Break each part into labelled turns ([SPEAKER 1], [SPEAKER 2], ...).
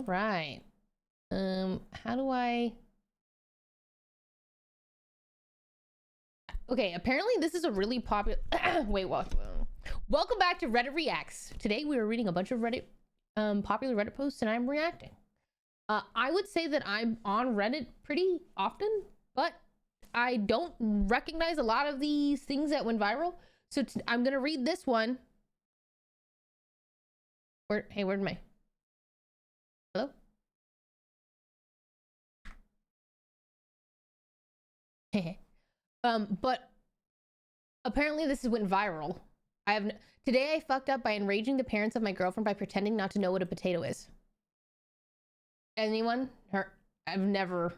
[SPEAKER 1] right. How do I... Okay, apparently this is a really popular... Wait, what? Welcome back to Reddit Reacts. Today we are reading a bunch of Reddit, popular Reddit posts, and I'm reacting. I would say that I'm on Reddit pretty often, but I don't recognize a lot of these things that went viral. So I'm gonna read this one. Hey, where'd my... Hello? But apparently this went viral. Today I fucked up by enraging the parents of my girlfriend by pretending not to know what a potato is. Anyone? I've never...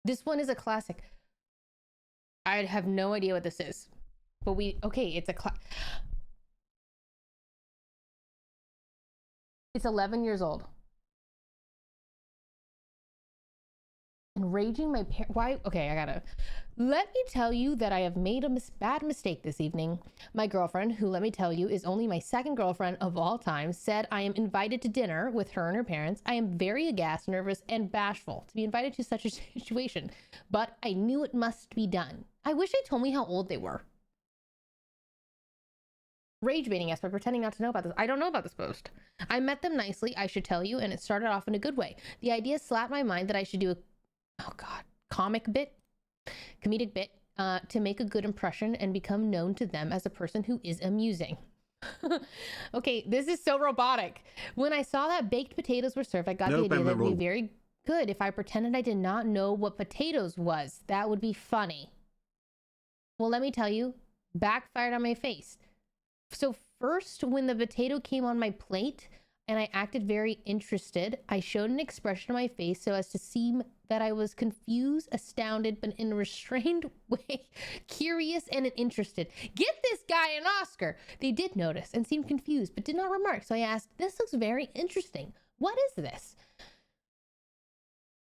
[SPEAKER 1] This one is a classic. I have no idea what this is. But okay, it's it's 11 years old. Enraging my parents. Why? Okay, let me tell you that I have made a bad mistake this evening. My girlfriend, who let me tell you is only my second girlfriend of all time, said I am invited to dinner with her and her parents. I am very aghast, nervous, and bashful to be invited to such a situation, but I knew it must be done. I wish they told me how old they were. Rage baiting us by pretending not to know about this. I don't know about this post. I met them nicely, I should tell you, and it started off in a good way. The idea slapped my mind that I should do a comedic bit to make a good impression and become known to them as a person who is amusing. Okay, this is so robotic. When I saw that baked potatoes were served, I got the idea that it would be very good if I pretended I did not know what potatoes was. That would be funny. Well, let me tell you, backfired on my face. So first, when the potato came on my plate and I acted very interested, I showed an expression on my face so as to seem that I was confused, astounded, but in a restrained way, curious and interested. Get this guy an Oscar! They did notice and seemed confused, but did not remark. So I asked, this looks very interesting. What is this?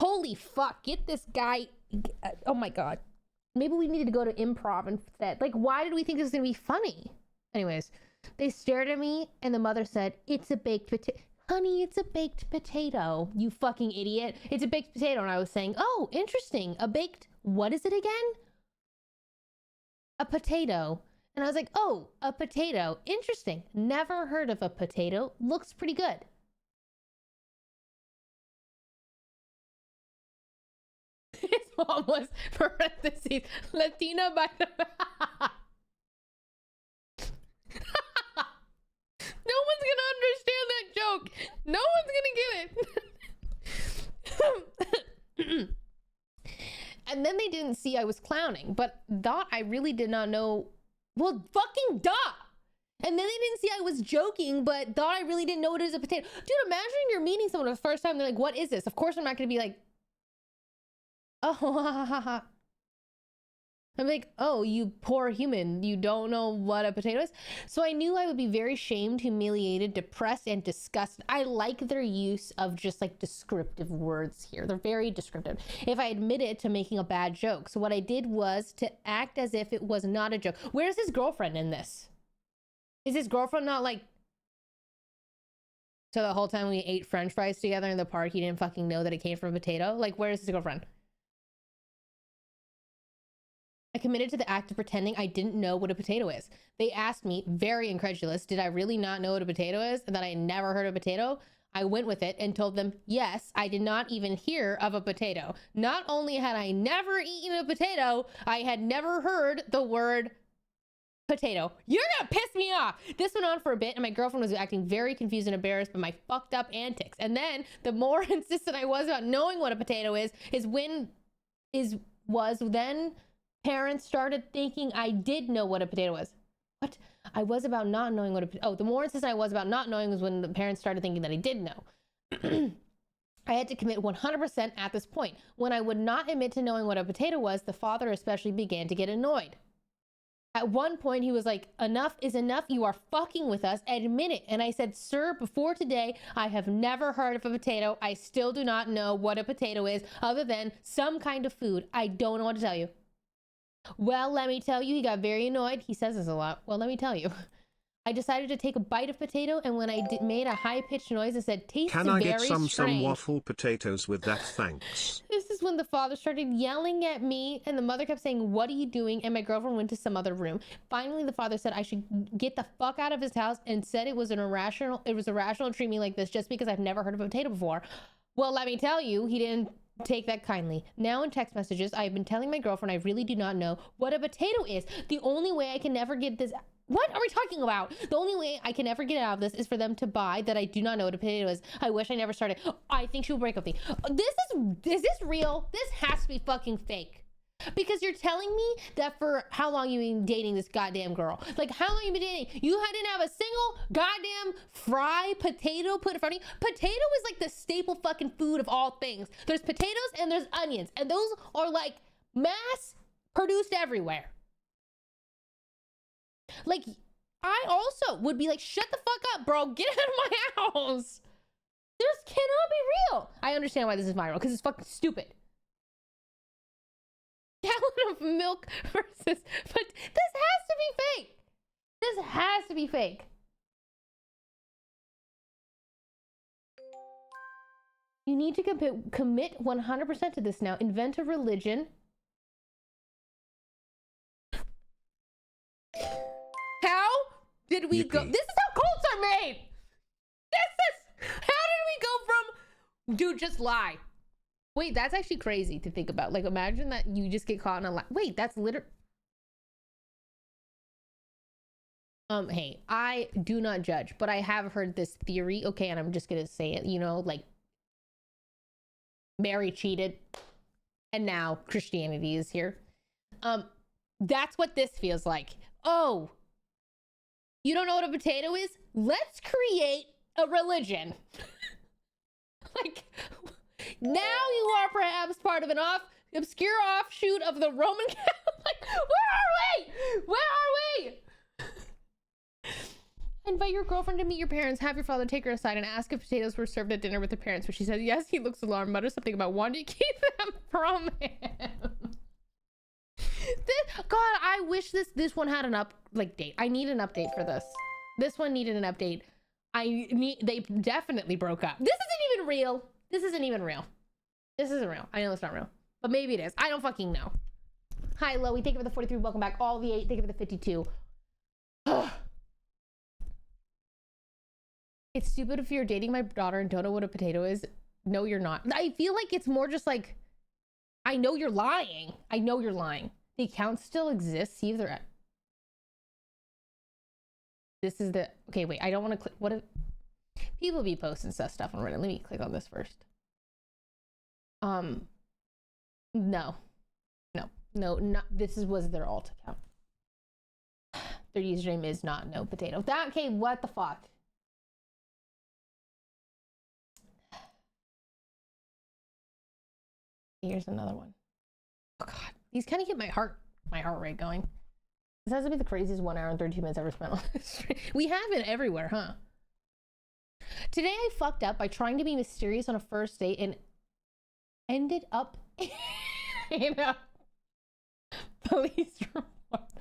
[SPEAKER 1] Holy fuck, get this guy. Oh my God. Maybe we needed to go to improv instead. Like, why did we think this was gonna be funny? Anyways, they stared at me and the mother said, it's a baked potato. Honey, it's a baked potato, you fucking idiot. It's a baked potato. And I was saying, oh, interesting. A baked, what is it again? A potato. And I was like, oh, a potato. Interesting. Never heard of a potato. Looks pretty good. His mom was, parentheses, Latina by the... No one's gonna understand that joke. No one's gonna get it. And then they didn't see I was clowning, but thought I really did not know. Well, fucking duh. And then they didn't see I was joking, but thought I really didn't know what is a potato. Dude, imagine you're meeting someone for the first time. They're like, what is this? Of course, I'm not gonna be like, oh, ha, ha, ha. I'm like, oh, you poor human. You don't know what a potato is? So I knew I would be very shamed, humiliated, depressed, and disgusted. I like their use of just like descriptive words here. They're very descriptive. If I admitted to making a bad joke. So what I did was to act as if it was not a joke. Where's his girlfriend in this? Is his girlfriend not like... So the whole time we ate French fries together in the park, he didn't fucking know that it came from a potato? Like, where's his girlfriend? I committed to the act of pretending I didn't know what a potato is. They asked me, very incredulous, did I really not know what a potato is and that I had never heard of a potato? I went with it and told them, yes, I did not even hear of a potato. Not only had I never eaten a potato, I had never heard the word potato. You're gonna piss me off. This went on for a bit and my girlfriend was acting very confused and embarrassed by my fucked up antics. And then the more insistent I was about knowing what a potato is then parents started thinking I did know what a potato was. What? I was about not knowing what a potato... Oh, the more insistent I was about not knowing was when the parents started thinking that I did know. I had to commit 100% at this point. When I would not admit to knowing what a potato was, the father especially began to get annoyed. At one point, he was like, enough is enough. You are fucking with us. Admit it. And I said, sir, before today, I have never heard of a potato. I still do not know what a potato is other than some kind of food. I don't know what to tell you. Well, let me tell you, he got very annoyed. He says this a lot. Well, let me tell you. I decided to take a bite of potato, and when I made a high-pitched noise, it said, tastes
[SPEAKER 2] Can I get
[SPEAKER 1] very
[SPEAKER 2] some
[SPEAKER 1] strange.
[SPEAKER 2] waffle potatoes with that, thanks?
[SPEAKER 1] This is when the father started yelling at me, and the mother kept saying, what are you doing? And my girlfriend went to some other room. Finally, the father said I should get the fuck out of his house, and said it was irrational to treat me like this just because I've never heard of a potato before. Well, let me tell you, he didn't take that kindly. Now in text messages, I've been telling my girlfriend I really do not know what a potato is. The only way I can never get this... What are we talking about? The only way I can ever get out of this is for them to buy that I do not know what a potato is. I wish I never started. I think she'll break up with me. Is this real? This has to be fucking fake. Because you're telling me that for how long you been dating this goddamn girl? Like, how long you been dating? You didn't have a single goddamn fried potato put in front of you? Potato is like the staple fucking food of all things. There's potatoes and there's onions. And those are like mass produced everywhere. Like, I also would be like, shut the fuck up, bro. Get out of my house. This cannot be real. I understand why this is viral, because it's fucking stupid. Gallon of milk versus... But this has to be fake. This has to be fake. You need to commit 100% to this now. Invent a religion. How did we go? This is how cults are made. How did we go from, dude, just lie. Wait, that's actually crazy to think about. Like, imagine that you just get caught in a lie. Wait, that's literally... Hey, I do not judge, but I have heard this theory. Okay, and I'm just gonna say it, you know, like, Mary cheated, and now Christianity is here. That's what this feels like. Oh, you don't know what a potato is? Let's create a religion. Like, now you are perhaps part of an obscure offshoot of the Roman Catholic. Where are we? Invite your girlfriend to meet your parents. Have your father take her aside and ask if potatoes were served at dinner with the parents. When she says yes, he looks alarmed, mutters something about wanting to keep them from him. God, I wish this one had an date. I need an update for this. This one needed an update. They definitely broke up. This isn't even real. This isn't real. I know it's not real, but maybe it is. I don't fucking know. Hi, Loey. Thank you for the 43. Welcome back. All the 8. Thank you for the 52. It's stupid if you're dating my daughter and don't know what a potato is. No, you're not. I feel like it's more just like, I know you're lying. The account still exists. See if they're at... This is the... Okay, wait. I don't want to click... What if... People be posting stuff on Reddit. Let me click on this first. No. Not... This was their alt account. Their username is not no potato. Okay, what the fuck? Here's another one. Oh god, these kind of get my heart rate going. This has to be the craziest 1 hour and 32 minutes ever spent on this stream. We have it everywhere, huh? Today I fucked up by trying to be mysterious on a first date and ended up in a police report.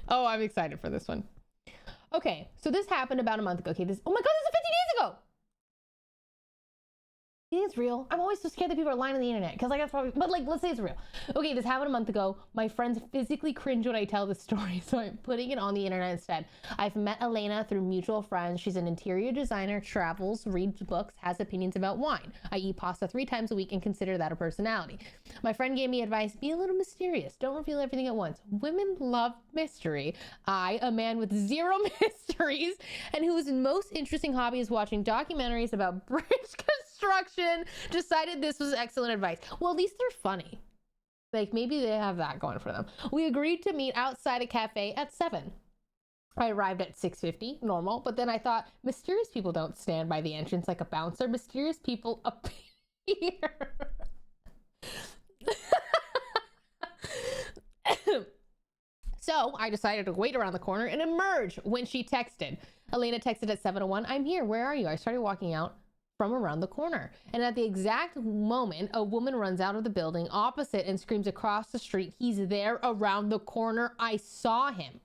[SPEAKER 1] Oh, I'm excited for this one. Okay, so this happened about a month ago. Okay, oh my god, this is 50 days ago. It's real. I'm always so scared that people are lying on the internet because like that's probably, but like, let's say it's real. Okay, this happened a month ago. My friends physically cringe when I tell the story, so I'm putting it on the internet instead. I've met Elena through mutual friends. She's an interior designer, travels, reads books, has opinions about wine. I eat pasta 3 times a week and consider that a personality. My friend gave me advice, be a little mysterious. Don't reveal everything at once. Women love mystery. I, a man with 0 mysteries and whose most interesting hobby is watching documentaries about bridge construction, decided this was excellent advice. Well, at least they're funny. Like, maybe they have that going for them. We agreed to meet outside a cafe at 7. I arrived at 6:50, normal, but then I thought, mysterious people don't stand by the entrance like a bouncer. Mysterious people appear. So I decided to wait around the corner and emerge when she texted. Elena texted at 7:01, I'm here, where are you? I started walking out from around the corner. And at the exact moment, a woman runs out of the building opposite and screams across the street, he's there around the corner. I saw him.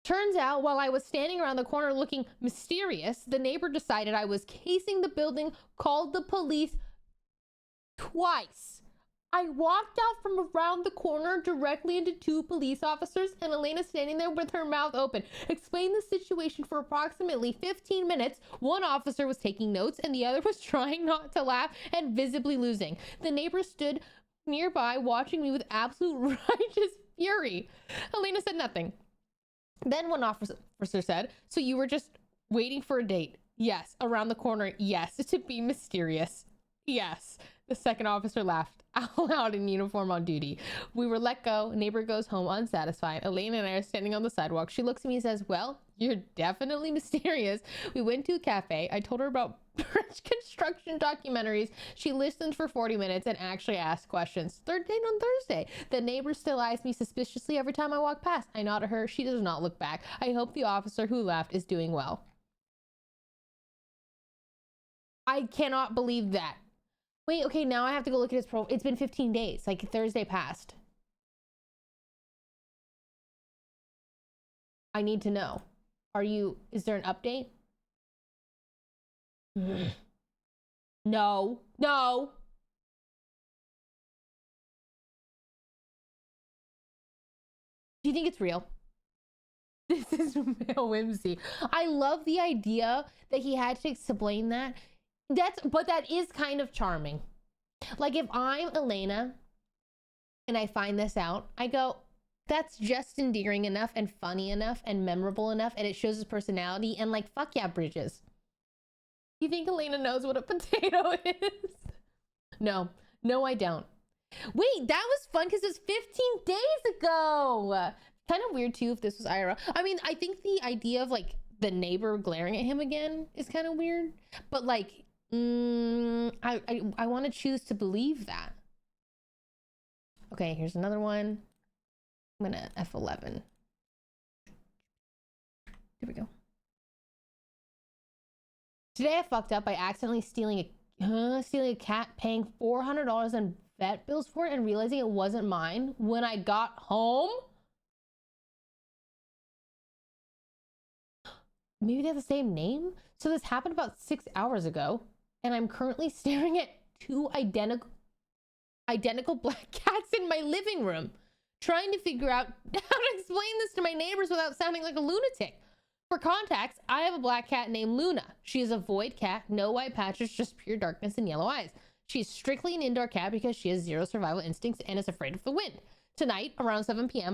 [SPEAKER 1] Turns out, while I was standing around the corner looking mysterious, the neighbor decided I was casing the building, called the police twice. I walked out from around the corner directly into 2 police officers, and Elena standing there with her mouth open, explained the situation for approximately 15 minutes. One officer was taking notes and the other was trying not to laugh and visibly losing. The neighbor stood nearby watching me with absolute righteous fury. Elena said nothing. Then one officer said, "So you were just waiting for a date?" "Yes." "Around the corner?" "Yes." "To be mysterious?" "Yes." The second officer laughed out loud in uniform on duty. We were let go. Neighbor goes home unsatisfied. Elena and I are standing on the sidewalk. She looks at me and says, "Well, you're definitely mysterious." We went to a cafe. I told her about bridge construction documentaries. She listened for 40 minutes and actually asked questions. Third date on Thursday. The neighbor still eyes me suspiciously every time I walk past. I nod at her. She does not look back. I hope the officer who left is doing well. I cannot believe that. Wait, okay, now I have to go look at his profile. It's been 15 days, like Thursday passed. I need to know. Is there an update? No. Do you think it's real? This is male whimsy. I love the idea that he had to explain that. But that is kind of charming. Like, if I'm Elena and I find this out, I go, that's just endearing enough and funny enough and memorable enough, and it shows his personality, and like, fuck yeah, Bridges. You think Elena knows what a potato is? No, I don't. Wait, that was fun because it was 15 days ago. Kind of weird too if this was IRL. I mean, I think the idea of like the neighbor glaring at him again is kind of weird, but like, I want to choose to believe that. Okay, here's another one. I'm gonna F11. Here we go. Today I fucked up by accidentally stealing a cat, paying $400 in vet bills for it, and realizing it wasn't mine when I got home. Maybe they have the same name? So this happened about 6 hours ago, and I'm currently staring at 2 identical black cats in my living room, trying to figure out how to explain this to my neighbors without sounding like a lunatic. For context, I have a black cat named Luna. She is a void cat, no white patches, just pure darkness and yellow eyes. She's strictly an indoor cat because she has 0 survival instincts and is afraid of the wind. Tonight, around 7 p.m.,